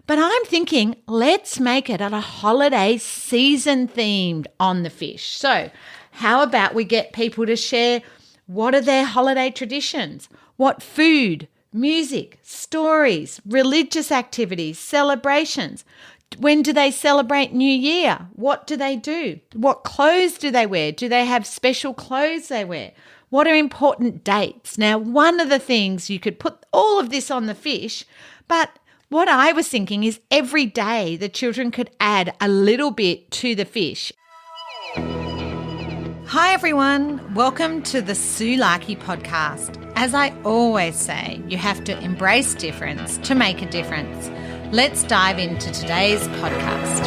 But I'm thinking, let's make it a holiday season themed on the fish. So how about we get people to share what are their holiday traditions? What food, music, stories, religious activities, celebrations? When do they celebrate New Year? What do they do? What clothes do they wear? Do they have special clothes they wear? What are important dates? Now, one of the things you could put all of this on the fish, but what I was thinking is every day the children could add a little bit to the fish. Hi everyone, welcome to the Sue Larkey podcast. As I always say, you have to embrace difference to make a difference. Let's dive into today's podcast.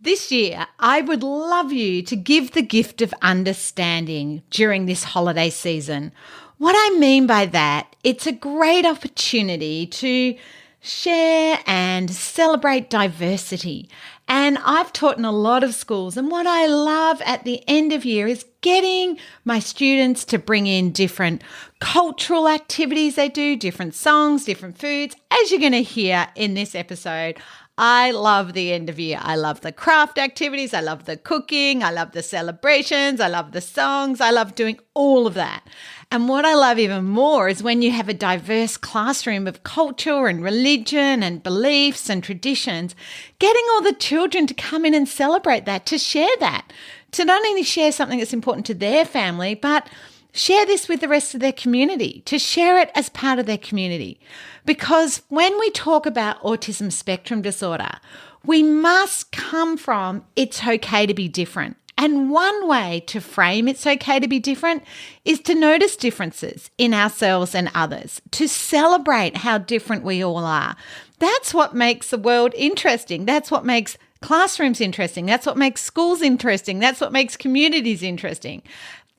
This year, I would love you to give the gift of understanding during this holiday season. What I mean by that, it's a great opportunity to share and celebrate diversity. And I've taught in a lot of schools, and what I love at the end of year is getting my students to bring in different cultural activities they do, different songs, different foods. As you're going to hear in this episode, I love the end of year. I love the craft activities. I love the cooking. I love the celebrations. I love the songs. I love doing all of that. And what I love even more is when you have a diverse classroom of culture and religion and beliefs and traditions, getting all the children to come in and celebrate that, to share that, to not only share something that's important to their family, but share this with the rest of their community, to share it as part of their community. Because when we talk about autism spectrum disorder, we must come from it's okay to be different. And one way to frame it's okay to be different is to notice differences in ourselves and others, to celebrate how different we all are. That's what makes the world interesting. That's what makes classrooms interesting. That's what makes schools interesting. That's what makes communities interesting.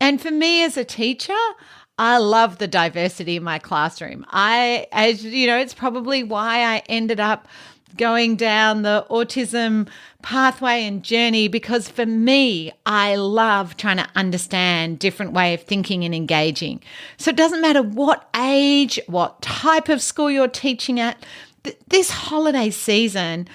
And for me as a teacher, I love the diversity in my classroom. As you know, it's probably why I ended up going down the autism pathway and journey, because for me, I love trying to understand different way of thinking and engaging. So it doesn't matter what age, what type of school you're teaching at, this holiday season,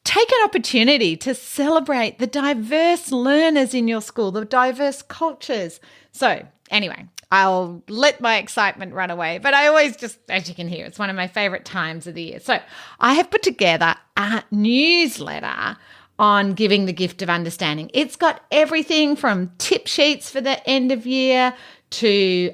take an opportunity to celebrate the diverse learners in your school, the diverse cultures. So anyway, I'll let my excitement run away, but I always just, as you can hear, it's one of my favorite times of the year. So I have put together a newsletter on giving the gift of understanding. It's got everything from tip sheets for the end of year to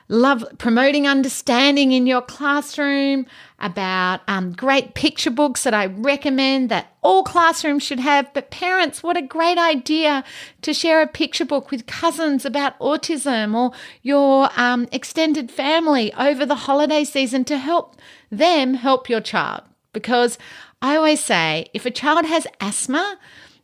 love promoting understanding in your classroom, about great picture books that I recommend that all classrooms should have. But parents, what a great idea to share a picture book with cousins about autism or your extended family over the holiday season to help them help your child. Because I always say, if a child has asthma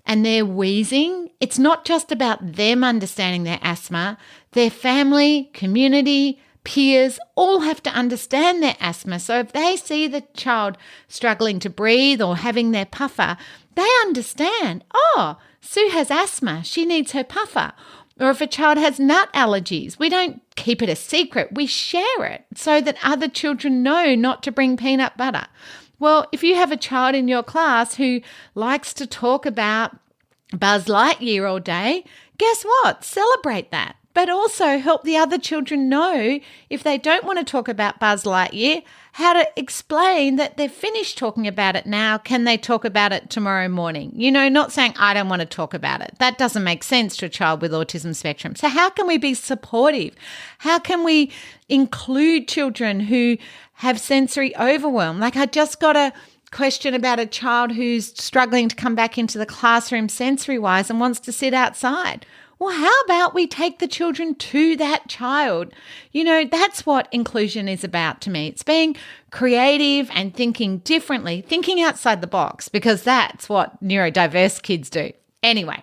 and they're wheezing, it's not just about them understanding their asthma. Their family, community, peers all have to understand their asthma. So if they see the child struggling to breathe or having their puffer, they understand, oh, Sue has asthma, she needs her puffer. Or if a child has nut allergies, we don't keep it a secret, we share it so that other children know not to bring peanut butter. Well, if you have a child in your class who likes to talk about Buzz Lightyear all day, guess what? Celebrate that. But also help the other children know, if they don't want to talk about Buzz Lightyear, how to explain that they're finished talking about it now. Can they talk about it tomorrow morning? You know, not saying, I don't want to talk about it. That doesn't make sense to a child with autism spectrum. So how can we be supportive? How can we include children who have sensory overwhelm? Like I just got a question about a child who's struggling to come back into the classroom sensory-wise and wants to sit outside. Well, how about we take the children to that child? You know, that's what inclusion is about to me. It's being creative and thinking differently, thinking outside the box, because that's what neurodiverse kids do. Anyway,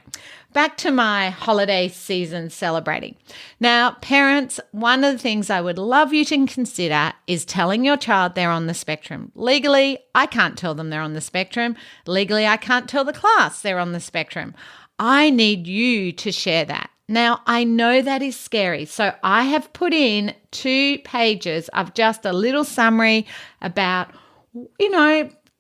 back to my holiday season celebrating. Now, parents, one of the things I would love you to consider is telling your child they're on the spectrum. Legally, I can't tell them they're on the spectrum. Legally, I can't tell the class they're on the spectrum. I need you to share that. Now, I know that is scary. So I have put in 2 pages of just a little summary about,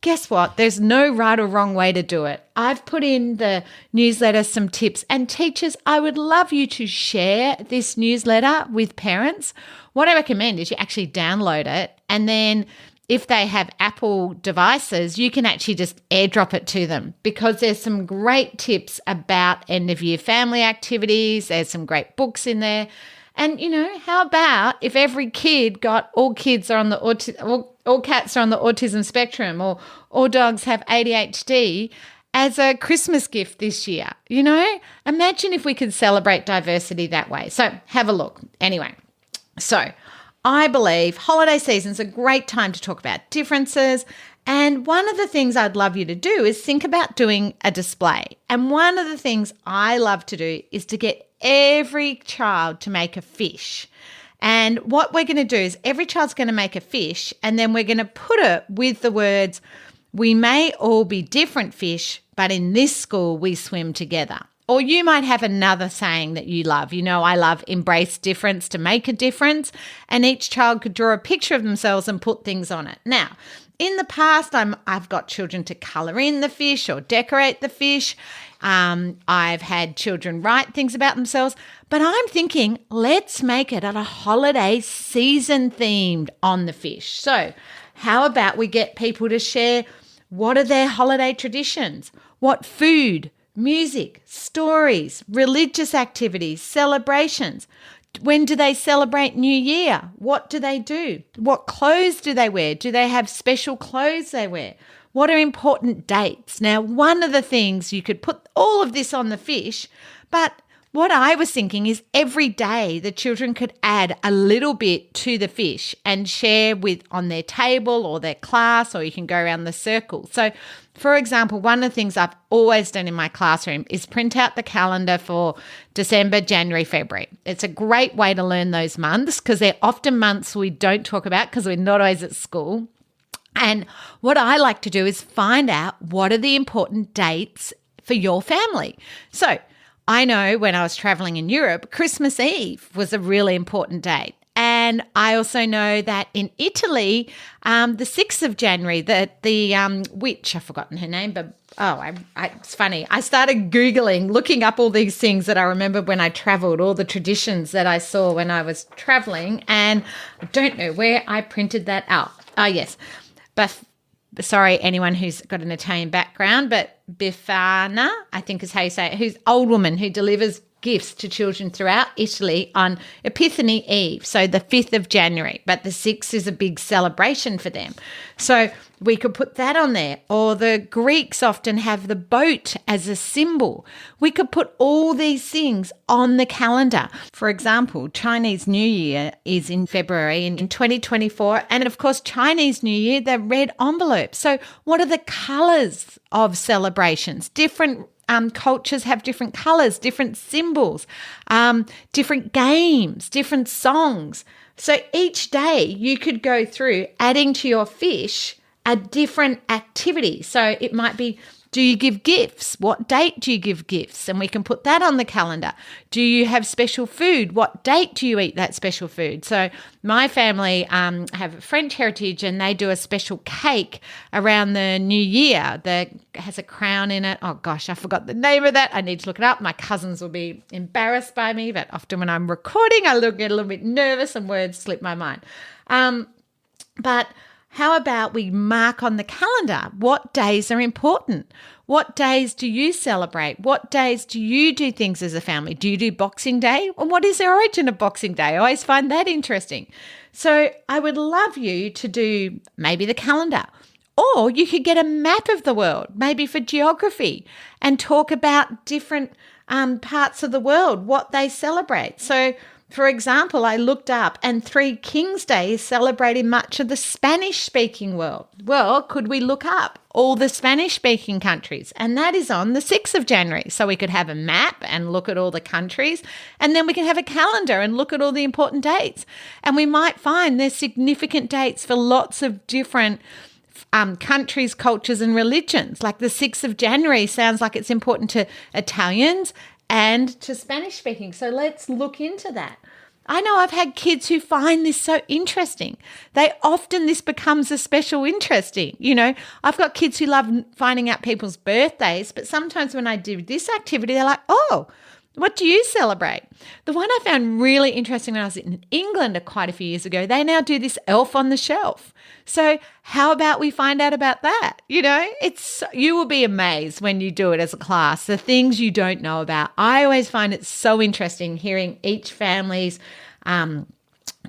guess what? There's no right or wrong way to do it. I've put in the newsletter some tips. And teachers, I would love you to share this newsletter with parents. What I recommend is you actually download it, and then if they have Apple devices, you can actually just airdrop it to them, because there's some great tips about end-of-year family activities. There's some great books in there. And, how about if every kid got all cats are on the autism spectrum, or all dogs have ADHD as a Christmas gift this year? Imagine if we could celebrate diversity that way. So have a look. Anyway, so I believe holiday season's a great time to talk about differences. And one of the things I'd love you to do is think about doing a display. And one of the things I love to do is to get every child to make a fish. And what we're going to do is every child's going to make a fish, and then we're going to put it with the words, "We may all be different fish, but in this school we swim together." Or you might have another saying that you love. I love "embrace difference to make a difference." And each child could draw a picture of themselves and put things on it. Now, in the past, I've got children to colour in the fish or decorate the fish. I've had children write things about themselves. But I'm thinking, let's make it a holiday season themed on the fish. So how about we get people to share what are their holiday traditions? What food, music, stories, religious activities, celebrations? When do they celebrate New Year? What do they do? What clothes do they wear? Do they have special clothes they wear? What are important dates? Now, one of the things, you could put all of this on the fish, but what I was thinking is every day the children could add a little bit to the fish and share on their table or their class, or you can go around the circle. So, for example, one of the things I've always done in my classroom is print out the calendar for December, January, February. It's a great way to learn those months, because they're often months we don't talk about because we're not always at school. And what I like to do is find out what are the important dates for your family. So I know when I was traveling in Europe, Christmas Eve was a really important date. And I also know that in Italy, the 6th of January, the witch, I've forgotten her name, but it's funny. I started Googling, looking up all these things that I remember when I traveled, all the traditions that I saw when I was traveling. And I don't know where I printed that out. Oh, yes. But sorry, anyone who's got an Italian background, but Befana, I think is how you say it, who's an old woman who delivers gifts to children throughout Italy on Epiphany Eve, so the 5th of January, but the 6th is a big celebration for them. So we could put that on there. Or the Greeks often have the boat as a symbol. We could put all these things on the calendar. For example, Chinese New Year is in February in 2024. And of course, Chinese New Year, the red envelope. So what are the colours of celebrations? Different cultures have different colours, different symbols, different games, different songs. So each day you could go through adding to your fish a different activity. So it might be, do you give gifts? What date do you give gifts? And we can put that on the calendar. Do you have special food? What date do you eat that special food? So my family have French heritage, and they do a special cake around the New Year that has a crown in it. Oh gosh, I forgot the name of that. I need to look it up. My cousins will be embarrassed by me, but often when I'm recording, I get a little bit nervous and words slip my mind. But how about we mark on the calendar what days are important? What days do you celebrate? What days do you do things as a family? Do you do Boxing Day? And what is the origin of Boxing Day? I always find that interesting. So I would love you to do maybe the calendar, or you could get a map of the world, maybe for geography, and talk about different parts of the world, what they celebrate. So for example, I looked up, and Three Kings Day is celebrated much of the Spanish-speaking world. Well, could we look up all the Spanish-speaking countries? And that is on the 6th of January. So we could have a map and look at all the countries, and then we can have a calendar and look at all the important dates. And we might find there's significant dates for lots of different countries, cultures and religions. Like the 6th of January sounds like it's important to Italians and to Spanish speaking. So let's look into that. I know I've had kids who find this so interesting. This becomes a special interesting. I've got kids who love finding out people's birthdays, but sometimes when I do this activity, they're like, oh, what do you celebrate? The one I found really interesting when I was in England quite a few years ago, they now do this elf on the shelf. So how about we find out about that? You will be amazed when you do it as a class, the things you don't know about. I always find it so interesting hearing each family's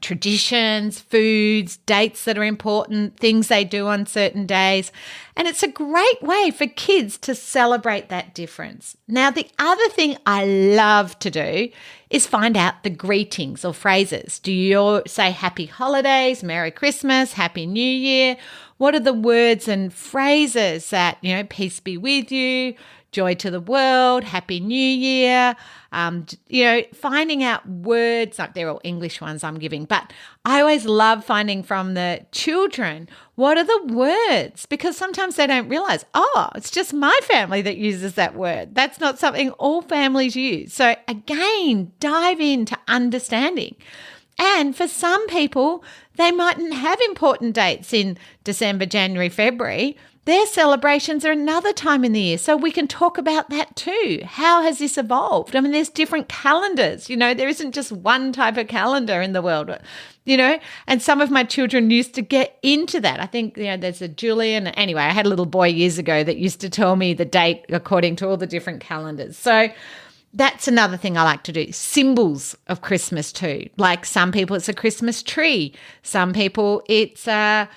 traditions, foods, dates that are important, things they do on certain days. And it's a great way for kids to celebrate that difference. Now, the other thing I love to do is find out the greetings or phrases. Do you all say happy holidays, Merry Christmas, Happy New Year? What are the words and phrases that, peace be with you, joy to the world, Happy New Year, finding out words, like they're all English ones I'm giving, but I always love finding from the children, what are the words? Because sometimes they don't realize, it's just my family that uses that word. That's not something all families use. So again, dive into understanding. And for some people, they mightn't have important dates in December, January, February. Their celebrations are another time in the year. So we can talk about that too. How has this evolved? I mean, there's different calendars. There isn't just one type of calendar in the world, and some of my children used to get into that. I think, there's a Julian. Anyway, I had a little boy years ago that used to tell me the date according to all the different calendars. So that's another thing I like to do. Symbols of Christmas too. Like some people, it's a Christmas tree. Some people, it's the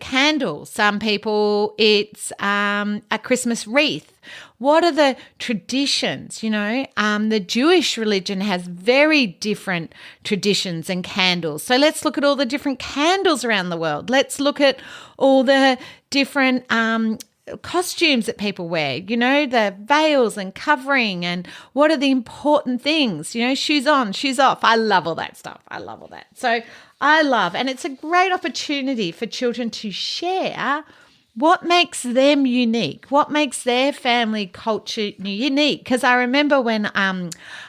candle. Some people, it's a Christmas wreath. What are the traditions? The Jewish religion has very different traditions and candles. So let's look at all the different candles around the world. Let's look at all the different costumes that people wear, the veils and covering, and what are the important things, shoes on, shoes off. I love all that stuff. I love all that. So and it's a great opportunity for children to share what makes them unique, what makes their family culture unique. Because I remember when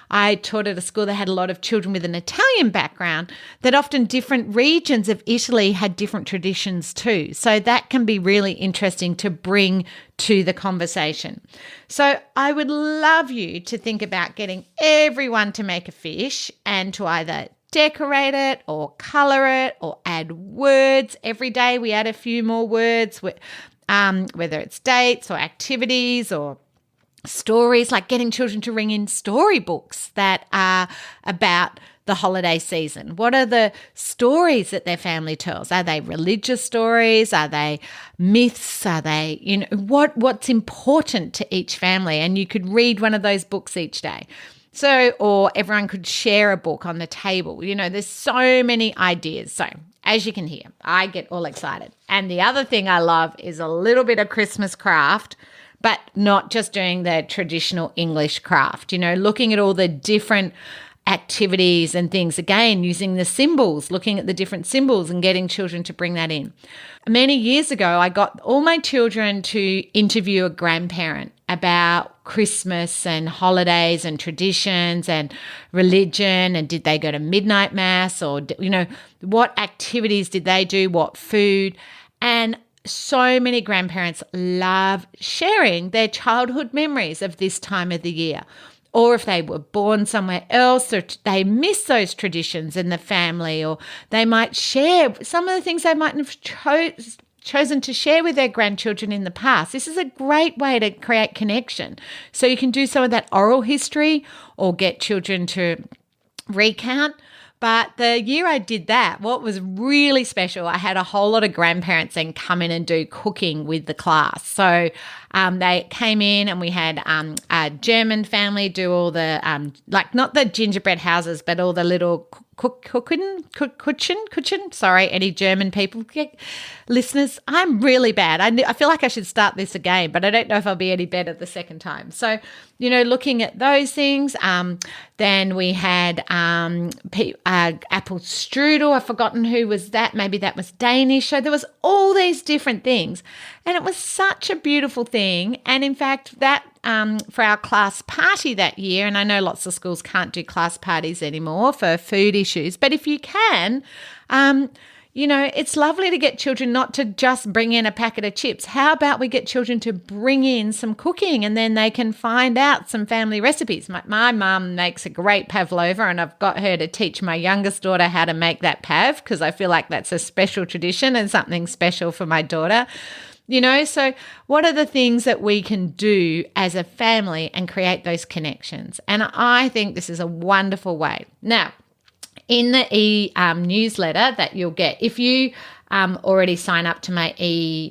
I taught at a school that had a lot of children with an Italian background, that often different regions of Italy had different traditions too. So that can be really interesting to bring to the conversation. So I would love you to think about getting everyone to make a fish and to either decorate it or color it or add words. Every day we add a few more words, whether it's dates or activities or stories, like getting children to bring in storybooks that are about the holiday season. What are the stories that their family tells? Are they religious stories? Are they myths? Are they, what's important to each family? And you could read one of those books each day. So, or everyone could share a book on the table. There's so many ideas. So, as you can hear, I get all excited. And the other thing I love is a little bit of Christmas craft, but not just doing the traditional English craft, looking at all the different activities and things, again, using the symbols, looking at the different symbols and getting children to bring that in. Many years ago, I got all my children to interview a grandparent about Christmas and holidays and traditions and religion, and did they go to midnight mass, or, what activities did they do, what food. And so many grandparents love sharing their childhood memories of this time of the year. Or if they were born somewhere else, or they miss those traditions in the family, or they might share some of the things they might have chosen to share with their grandchildren in the past. This is a great way to create connection. So you can do some of that oral history or get children to recount. But the year I did that, what was really special, I had a whole lot of grandparents then come in and do cooking with the class. So they came in and we had a German family do all the, not the gingerbread houses, but all the little Kuchen. Sorry, any German people, listeners, I'm really bad. I feel like I should start this again, but I don't know if I'll be any better the second time. So, looking at those things. Then we had apple strudel. I've forgotten who was that. Maybe that was Danish. So there was all these different things. And it was such a beautiful thing. And in fact, that for our class party that year, and I know lots of schools can't do class parties anymore for food issues, but if you can, it's lovely to get children not to just bring in a packet of chips. How about we get children to bring in some cooking and then they can find out some family recipes. My mum makes a great pavlova and I've got her to teach my youngest daughter how to make that pav because I feel like that's a special tradition and something special for my daughter. So what are the things that we can do as a family and create those connections? And I think this is a wonderful way. Now, in the newsletter that you'll get, if you already sign up to my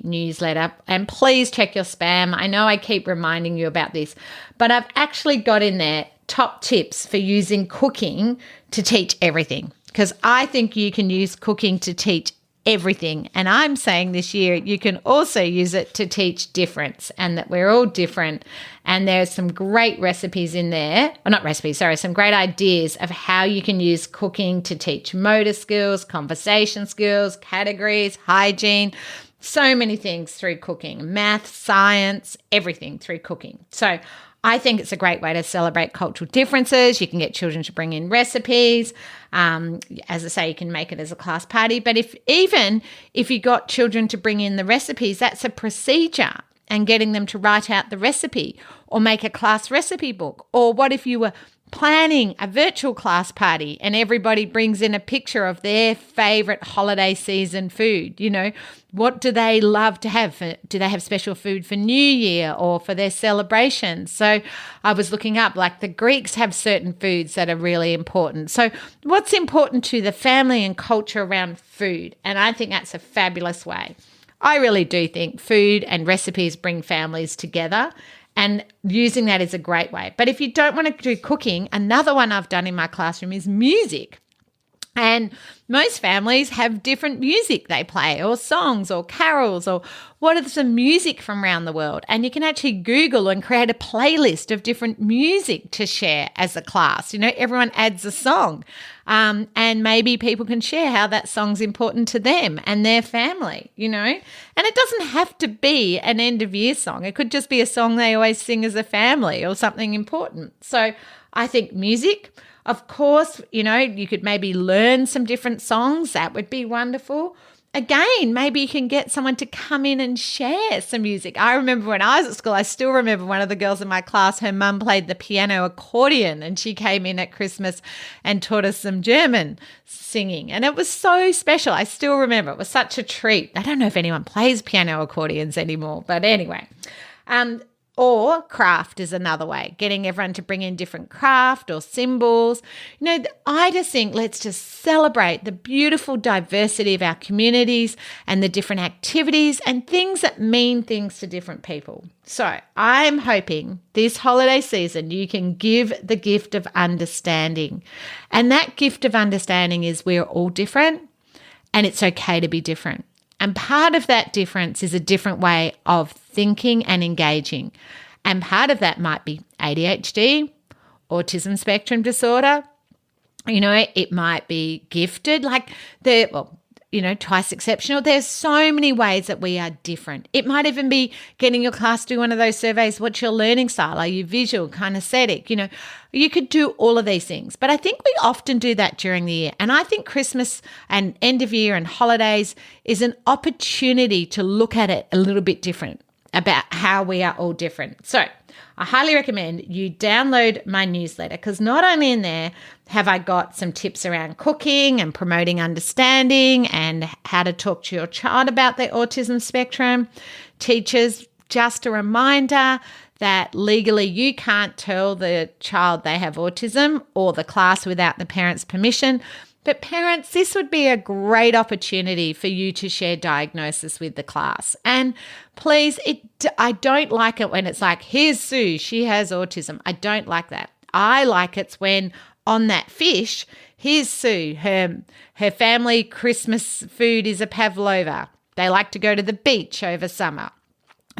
newsletter, and please check your spam. I know I keep reminding you about this, but I've actually got in there top tips for using cooking to teach everything, because I think you can use cooking to teach everything. And I'm saying this year you can also use it to teach difference, and that we're all different. And there's some great recipes in there, some great ideas of how you can use cooking to teach motor skills, conversation skills, categories, hygiene, so many things through cooking, math, science, everything through cooking. So I think it's a great way to celebrate cultural differences. You can get children to bring in recipes. As I say, you can make it as a class party. But if you got children to bring in the recipes, that's a procedure, and getting them to write out the recipe or make a class recipe book. Or what if you were planning a virtual class party and everybody brings in a picture of their favorite holiday season food? What do they love to have? Do they have special food for New Year or for their celebrations? So I was looking up, like the Greeks have certain foods that are really important. So what's important to the family and culture around food? And I think that's a fabulous way. I really do think food and recipes bring families together, and using that is a great way. But if you don't want to do cooking, another one I've done in my classroom is music. And most families have different music they play, or songs or carols, or what are some music from around the world. And you can actually Google and create a playlist of different music to share as a class. Everyone adds a song, and maybe people can share how that song's important to them and their family, And it doesn't have to be an end of year song. It could just be a song they always sing as a family or something important. So I think music. Of course, you could maybe learn some different songs. That would be wonderful. Again, maybe you can get someone to come in and share some music. I remember when I was at school, I still remember one of the girls in my class, her mum played the piano accordion, and she came in at Christmas and taught us some German singing. And it was so special. I still remember. It was such a treat. I don't know if anyone plays piano accordions anymore, but anyway. Or craft is another way, getting everyone to bring in different craft or symbols. I just think let's just celebrate the beautiful diversity of our communities and the different activities and things that mean things to different people. So I'm hoping this holiday season you can give the gift of understanding. And that gift of understanding is we're all different, and it's okay to be different. And part of that difference is a different way of thinking and engaging. And part of that might be ADHD, autism spectrum disorder. It might be gifted, twice exceptional. There's so many ways that we are different. It might even be getting your class to do one of those surveys. What's your learning style? Are you visual, kinesthetic? You could do all of these things. But I think we often do that during the year. And I think Christmas and end of year and holidays is an opportunity to look at it a little bit different, about how we are all different. So I highly recommend you download my newsletter, because not only in there have I got some tips around cooking and promoting understanding and how to talk to your child about their autism spectrum. Teachers, just a reminder that legally you can't tell the child they have autism or the class without the parent's permission. But parents, this would be a great opportunity for you to share diagnosis with the class. And please, I don't like it when it's like, here's Sue, she has autism. I don't like that. I like it's when on that fish, here's Sue. Her family Christmas food is a pavlova. They like to go to the beach over summer.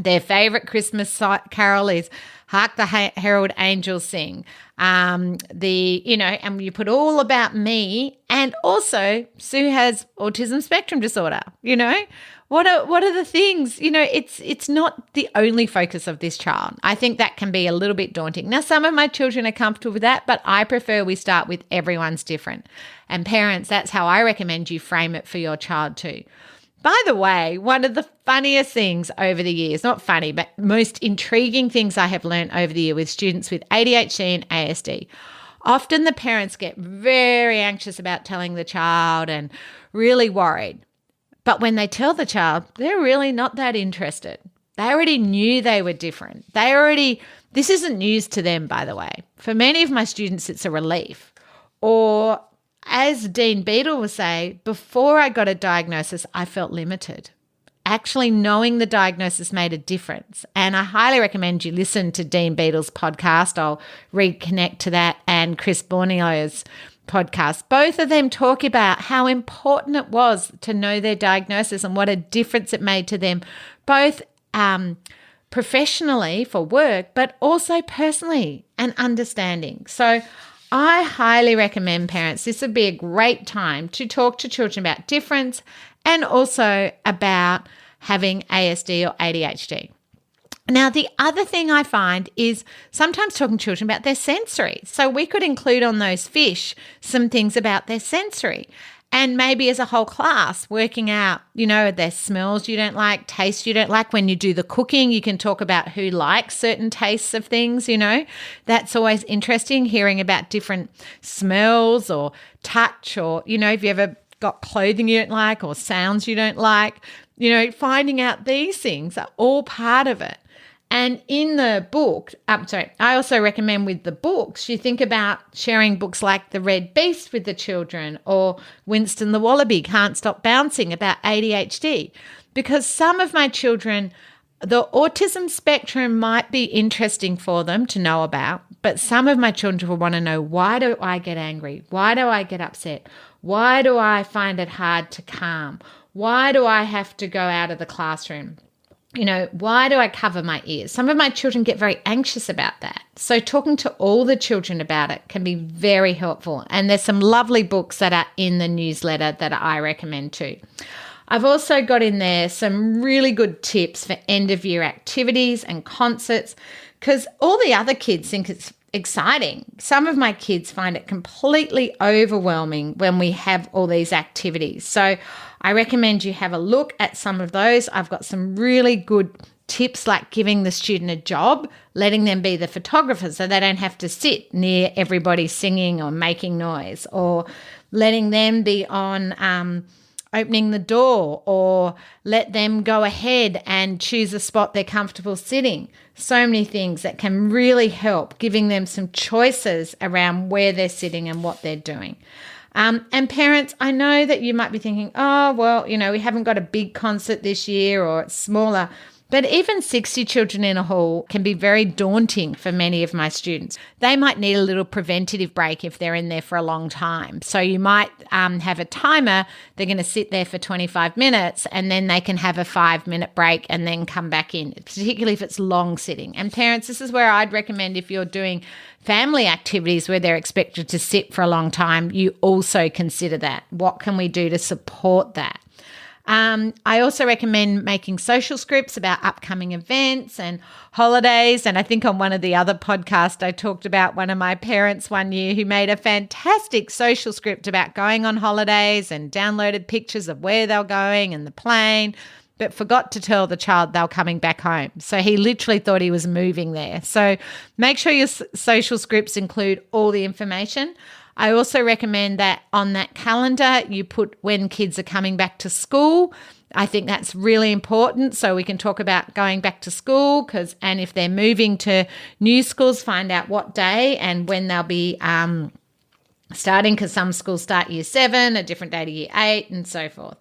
Their favourite Christmas carol is Hark the Herald Angels Sing. And you put all about me, and also Sue has autism spectrum disorder. What are the things? It's not the only focus of this child. I think that can be a little bit daunting. Now, some of my children are comfortable with that, but I prefer we start with everyone's different. And parents, that's how I recommend you frame it for your child too. By the way, one of the funniest things over the years, not funny, but most intriguing things I have learned over the year with students with ADHD and ASD, often the parents get very anxious about telling the child and really worried. But when they tell the child, they're really not that interested. They already knew they were different. This isn't news to them, by the way. For many of my students, it's a relief. Or as Dean Beadle will say, before I got a diagnosis, I felt limited. Actually knowing the diagnosis made a difference. And I highly recommend you listen to Dean Beadle's podcast. I'll reconnect to that, and Chris Borneo's podcast. Both of them talk about how important it was to know their diagnosis and what a difference it made to them, both professionally for work, but also personally and understanding. So I highly recommend parents, this would be a great time to talk to children about difference and also about having ASD or ADHD. Now, the other thing I find is sometimes talking to children about their sensory. So we could include on those fish some things about their sensory, and maybe as a whole class working out, their smells you don't like, tastes you don't like. When you do the cooking, you can talk about who likes certain tastes of things, That's always interesting, hearing about different smells or touch, or, if you ever got clothing you don't like or sounds you don't like, finding out these things are all part of it. And in the book, I also recommend with the books, you think about sharing books like The Red Beast with the children, or Winston the Wallaby Can't Stop Bouncing about ADHD, because some of my children, the autism spectrum might be interesting for them to know about, but some of my children will want to know, why do I get angry? Why do I get upset? Why do I find it hard to calm? Why do I have to go out of the classroom? Why do I cover my ears? Some of my children get very anxious about that. So talking to all the children about it can be very helpful. And there's some lovely books that are in the newsletter that I recommend too. I've also got in there some really good tips for end-of-year activities and concerts, because all the other kids think it's exciting. Some of my kids find it completely overwhelming when we have all these activities. So I recommend you have a look at some of those. I've got some really good tips, like giving the student a job, letting them be the photographer so they don't have to sit near everybody singing or making noise, or letting them be on opening the door, or let them go ahead and choose a spot they're comfortable sitting. So many things that can really help, giving them some choices around where they're sitting and what they're doing. And parents, I know that you might be thinking, we haven't got a big concert this year, or it's smaller. But even 60 children in a hall can be very daunting for many of my students. They might need a little preventative break if they're in there for a long time. So you might have a timer. They're going to sit there for 25 minutes, and then they can have a 5-minute break and then come back in, particularly if it's long sitting. And parents, this is where I'd recommend, if you're doing family activities where they're expected to sit for a long time, you also consider that. What can we do to support that? I also recommend making social scripts about upcoming events and holidays. And I think on one of the other podcasts, I talked about one of my parents one year who made a fantastic social script about going on holidays and downloaded pictures of where they were going and the plane, but forgot to tell the child they were coming back home. So he literally thought he was moving there. So make sure your social scripts include all the information. I also recommend that on that calendar, you put when kids are coming back to school. I think that's really important, so we can talk about going back to school, and if they're moving to new schools, find out what day and when they'll be starting, because some schools start year 7, a different day to year 8, and so forth.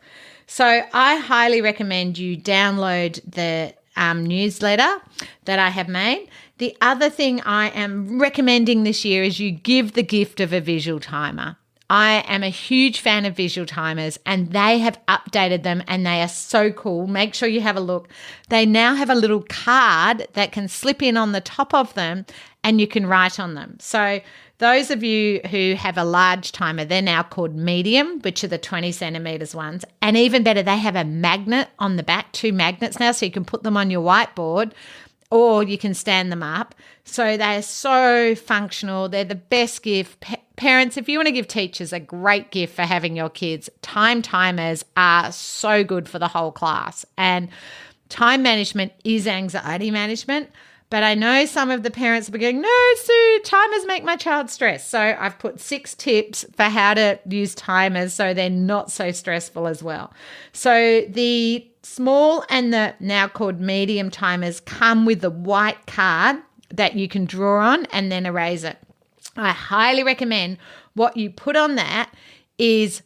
So I highly recommend you download the newsletter that I have made. The other thing I am recommending this year is you give the gift of a visual timer. I am a huge fan of visual timers, and they have updated them and they are so cool. Make sure you have a look. They now have a little card that can slip in on the top of them and you can write on them. So those of you who have a large timer, they're now called medium, which are the 20 centimeters ones. And even better, they have a magnet on the back, 2 magnets now, so you can put them on your whiteboard or you can stand them up. So they are so functional. They're the best gift. Parents, if you want to give teachers a great gift for having your kids, timers are so good for the whole class. And time management is anxiety management. But I know some of the parents will be going, no, Sue, timers make my child stressed. So I've put 6 tips for how to use timers so they're not so stressful as well. So the small and the now called medium timers come with the white card that you can draw on and then erase it. I highly recommend what you put on that is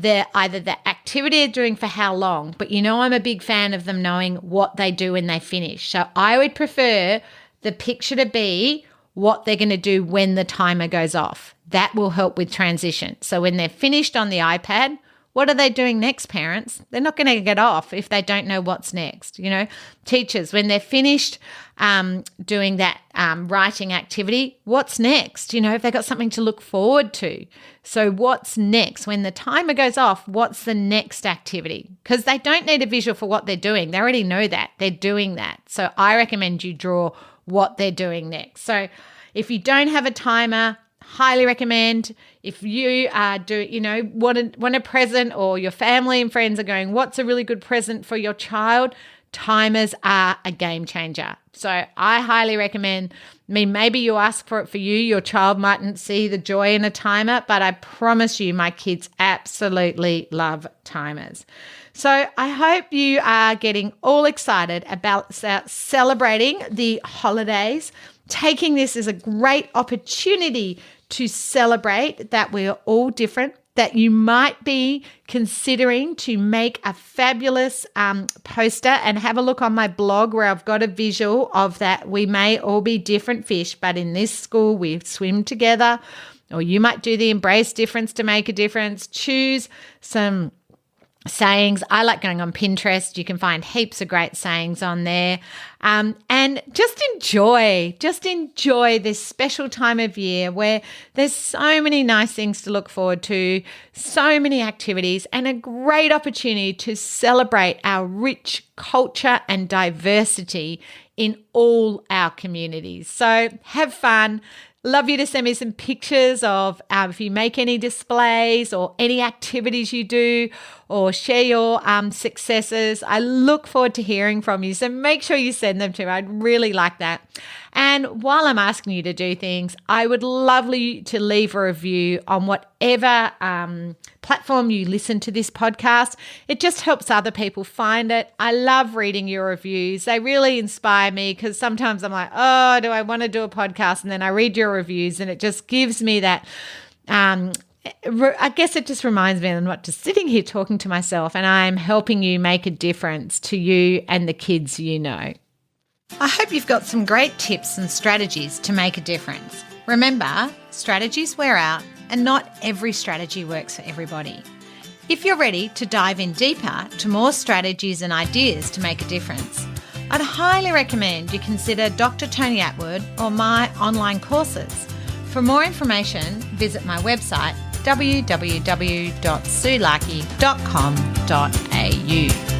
either the activity they're doing for how long, but I'm a big fan of them knowing what they do when they finish. So I would prefer the picture to be what they're going to do when the timer goes off. That will help with transition. So when they're finished on the iPad, what are they doing next, parents? They're not going to get off if they don't know what's next. Teachers, when they're finished doing that writing activity, what's next? If they've got something to look forward to. So what's next? When the timer goes off, what's the next activity? Because they don't need a visual for what they're doing. They already know that. They're doing that. So I recommend you draw what they're doing next. So if you don't have a timer, highly recommend. If you want a present, or your family and friends are going, what's a really good present for your child? Timers are a game changer. So I highly recommend. Maybe you ask for it for you. Your child mightn't see the joy in a timer, but I promise you my kids absolutely love timers. So I hope you are getting all excited about celebrating the holidays, taking this as a great opportunity to celebrate that we're all different, that you might be considering to make a fabulous poster, and have a look on my blog where I've got a visual of that. We may all be different fish, but in this school we swim together. Or you might do the embrace difference to make a difference. Choose some sayings. I like going on Pinterest. You can find heaps of great sayings on there. And just enjoy this special time of year where there's so many nice things to look forward to, so many activities, and a great opportunity to celebrate our rich culture and diversity in all our communities. So have fun. Love you to send me some pictures of if you make any displays or any activities you do, or share your successes. I look forward to hearing from you. So make sure you send them to me. I'd really like that. And while I'm asking you to do things, I would love you to leave a review on whatever platform you listen to this podcast. It just helps other people find it. I love reading your reviews. They really inspire me, because sometimes I'm like, oh, do I want to do a podcast? And then I read your reviews and it just gives me that I guess it just reminds me I'm not just sitting here talking to myself, and I'm helping you make a difference to you and the kids you know. I hope you've got some great tips and strategies to make a difference. Remember, strategies wear out, and not every strategy works for everybody. If you're ready to dive in deeper to more strategies and ideas to make a difference, I'd highly recommend you consider Dr. Tony Atwood or my online courses. For more information, visit my website www.suelaki.com.au.